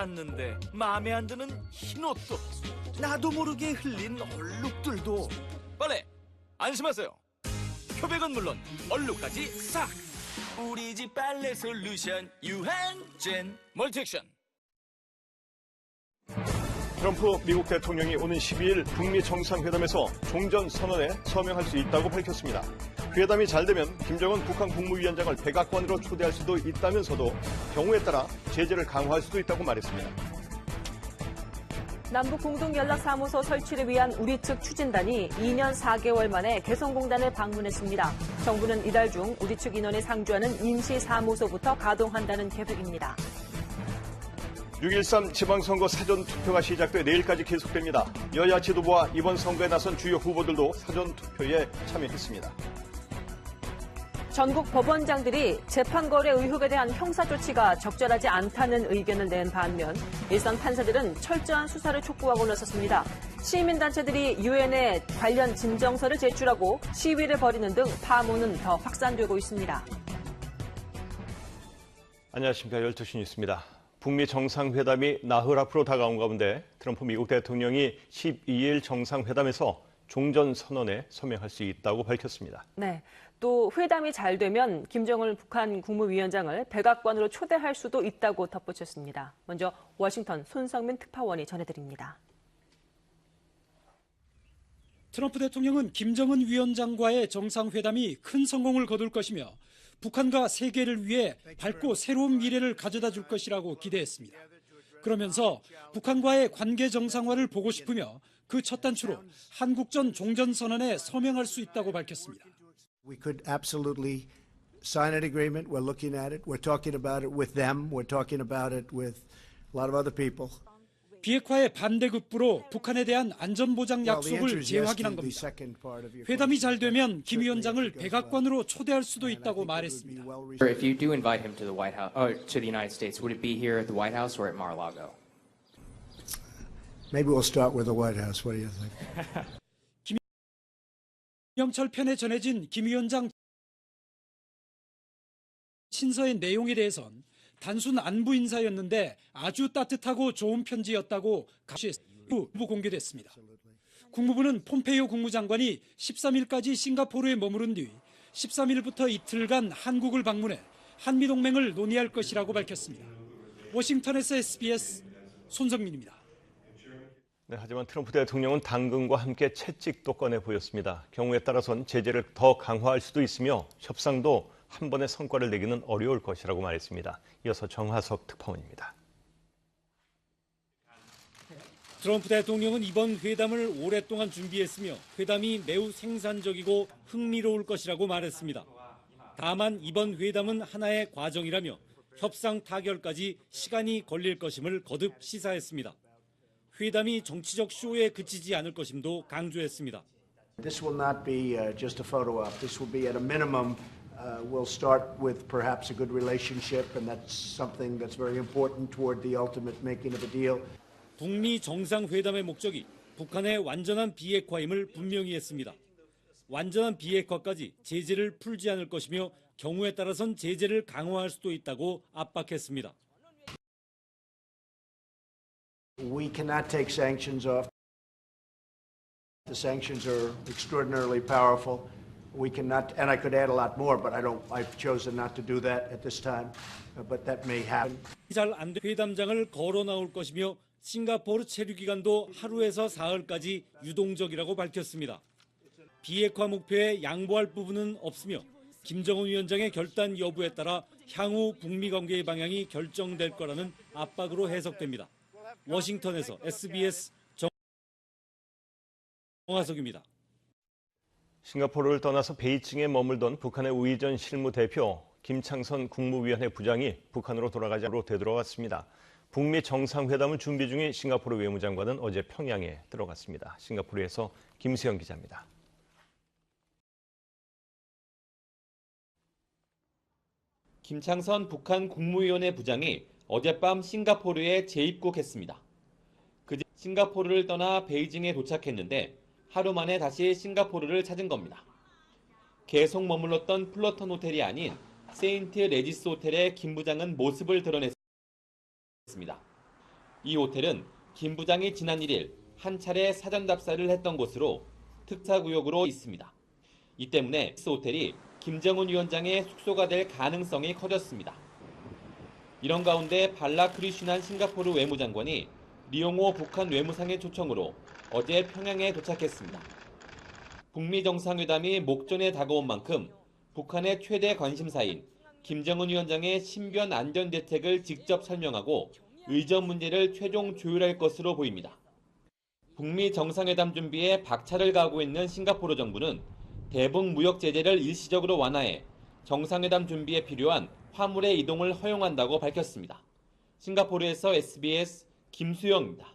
알았는데 마음에 안 드는 흰 옷도 나도 모르게 흘린 얼룩들도 빨리 안심하세요. 표백은 물론 얼룩까지 싹 우리 집 빨래 솔루션 유한젠 멀티액션. 트럼프 미국 대통령이 오는 12일 북미 정상회담에서 종전선언에 서명할 수 있다고 밝혔습니다. 회담이 잘 되면 김정은 북한 국무위원장을 백악관으로 초대할 수도 있다면서도 경우에 따라 제재를 강화할 수도 있다고 말했습니다. 남북공동연락사무소 설치를 위한 우리 측 추진단이 2년 4개월 만에 개성공단을 방문했습니다. 정부는 이달 중 우리 측 인원이 상주하는 임시사무소부터 가동한다는 계획입니다. 6.13 지방선거 사전투표가 시작돼 내일까지 계속됩니다. 여야 지도부와 이번 선거에 나선 주요 후보들도 사전투표에 참여했습니다. 전국 법원장들이 재판거래 의혹에 대한 형사조치가 적절하지 않다는 의견을 낸 반면 일선 판사들은 철저한 수사를 촉구하고 나섰습니다. 시민단체들이 유엔에 관련 진정서를 제출하고 시위를 벌이는 등 파문은 더 확산되고 있습니다. 안녕하십니까. 12시 뉴스입니다. 북미 정상회담이 나흘 앞으로 다가온 가운데 트럼프 미국 대통령이 12일 정상회담에서 종전선언에 서명할 수 있다고 밝혔습니다. 네, 또 회담이 잘 되면 김정은 북한 국무위원장을 백악관으로 초대할 수도 있다고 덧붙였습니다. 먼저 워싱턴 손성민 특파원이 전해드립니다. 트럼프 대통령은 김정은 위원장과의 정상회담이 큰 성공을 거둘 것이며 북한과 세계를 위해 밝고 새로운 미래를 가져다 줄 것이라고 기대했습니다. 그러면서 북한과의 관계 정상화를 보고 싶으며 그 첫 단추로 한국전 종전선언에 서명할 수 있다고 밝혔습니다. We could absolutely sign an agreement. We're looking at it. We're talking about it with them. We're talking about it with a lot of other people. 비핵화의 반대급부로 북한에 대한 안전보장 약속을 재확인한 겁니다. 회담이 잘 되면 김 위원장을 백악관으로 초대할 수도 있다고 말했습니다. If you do invite him to the White House, or to the United States, would it be here at the White House or at Mar-a-Lago? Maybe we'll start with the White House. What do you think? 김영철 편에 전해진 김 위원장 친서의 내용에 대해선 단순 안부 인사였는데 아주 따뜻하고 좋은 편지였다고 후보 공개됐습니다. 국무부는 폼페이오 국무장관이 13일까지 싱가포르에 머무른 뒤 13일부터 이틀간 한국을 방문해 한미동맹을 논의할 것이라고 밝혔습니다. 워싱턴에서 SBS 손성민입니다. 네, 하지만 트럼프 대통령은 당근과 함께 채찍도 꺼내 보였습니다. 경우에 따라선 제재를 더 강화할 수도 있으며 협상도 한 번의 성과를 내기는 어려울 것이라고 말했습니다. 이어서 정하석 특파원입니다. 트럼프 대통령은 이번 회담을 오랫동안 준비했으며 회담이 매우 생산적이고 흥미로울 것이라고 말했습니다. 다만 이번 회담은 하나의 과정이라며 협상 타결까지 시간이 걸릴 것임을 거듭 시사했습니다. 회담이 정치적 쇼에 그치지 않을 것임도 강조했습니다. This will not be just a photo op. This will be at a minimum. We'll start with perhaps a good relationship, and that's something that's very important toward the ultimate making of a deal. 북미 정상회담의 목적이 북한의 완전한 비핵화임을 분명히 했습니다. 완전한 비핵화까지 제재를 풀지 않을 것이며 경우에 따라선 제재를 강화할 수도 있다고 압박했습니다. We cannot take sanctions off. The sanctions are extraordinarily powerful. We cannot, and I could add a lot more, but I've chosen not to do that at this time, but that may happen. 잘 안 된 회담장을 걸어 나올 것이며 싱가포르 체류 기간도 하루에서 사흘까지 유동적이라고 밝혔습니다. 비핵화 목표에 양보할 부분은 없으며 김정은 위원장의 결단 여부에 따라 향후 북미 관계의 방향이 결정될 거라는 압박으로 해석됩니다. 워싱턴에서 SBS 정하석입니다. 싱가포르를 떠나서 베이징에 머물던 북한의 우이전 실무대표 김창선 국무위원회 부장이 북한으로 돌아가자로 되돌아왔습니다. 북미 정상회담을 준비 중인 싱가포르 외무장관은 어제 평양에 들어갔습니다. 싱가포르에서 김수영 기자입니다. 김창선 북한 국무위원회 부장이 어젯밤 싱가포르에 재입국했습니다. 그제 싱가포르를 떠나 베이징에 도착했는데 하루 만에 다시 싱가포르를 찾은 겁니다. 계속 머물렀던 플러턴 호텔이 아닌 세인트 레지스 호텔에 김 부장은 모습을 드러냈습니다. 이 호텔은 김 부장이 지난 1일 한 차례 사전 답사를 했던 곳으로 특차구역으로 있습니다. 이 때문에 호텔이 김정은 위원장의 숙소가 될 가능성이 커졌습니다. 이런 가운데 발라 크리슈난 싱가포르 외무장관이 리용호 북한 외무상의 초청으로 어제 평양에 도착했습니다. 북미 정상회담이 목전에 다가온 만큼 북한의 최대 관심사인 김정은 위원장의 신변 안전 대책을 직접 설명하고 의전 문제를 최종 조율할 것으로 보입니다. 북미 정상회담 준비에 박차를 가하고 있는 싱가포르 정부는 대북 무역 제재를 일시적으로 완화해 정상회담 준비에 필요한 화물의 이동을 허용한다고 밝혔습니다. 싱가포르에서 SBS 김수영입니다.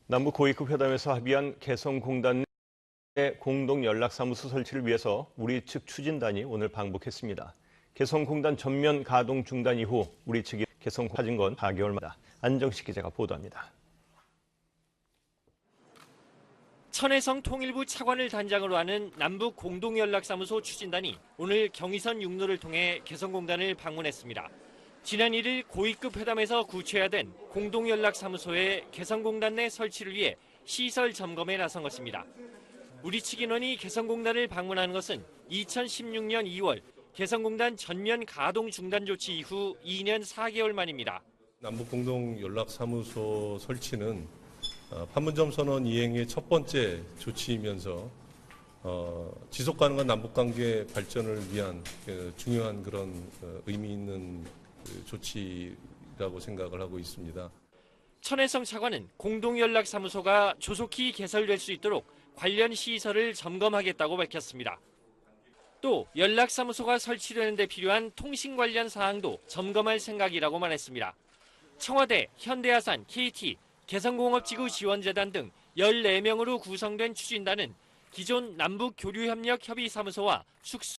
남북 고위급 회담에서 합의한 개성공단 내 공동 연락사무소 설치를 위해서 우리 측 추진단이 오늘 방북했습니다. 개성공단 전면 가동 중단 이후 우리 측이 개성 가진 건 4개월 만이다. 안정식 기자가 보도합니다. 천혜성 통일부 차관을 단장으로 하는 남북 공동연락사무소 추진단이 오늘 경의선 육로를 통해 개성공단을 방문했습니다. 지난 1일 고위급 회담에서 구체화된 공동연락사무소의 개성공단 내 설치를 위해 시설 점검에 나선 것입니다. 우리 측 인원이 개성공단을 방문하는 것은 2016년 2월 개성공단 전면 가동 중단 조치 이후 2년 4개월 만입니다. 남북공동연락사무소 설치는 판문점 선언 이행의 첫 번째 조치이면서 지속 가능한 남북관계 발전을 위한 중요한 그런 의미 있는 조치라고 생각을 하고 있습니다. 천혜성 차관은 공동연락사무소가 조속히 개설될 수 있도록 관련 시설을 점검하겠다고 밝혔습니다. 또 연락사무소가 설치되는 데 필요한 통신 관련 사항도 점검할 생각이라고 말했습니다. 청와대, 현대아산, KT, 개성공업지구 지원재단 등 14명으로 구성된 추진단은 기존 남북교류협력협의사무소와 숙소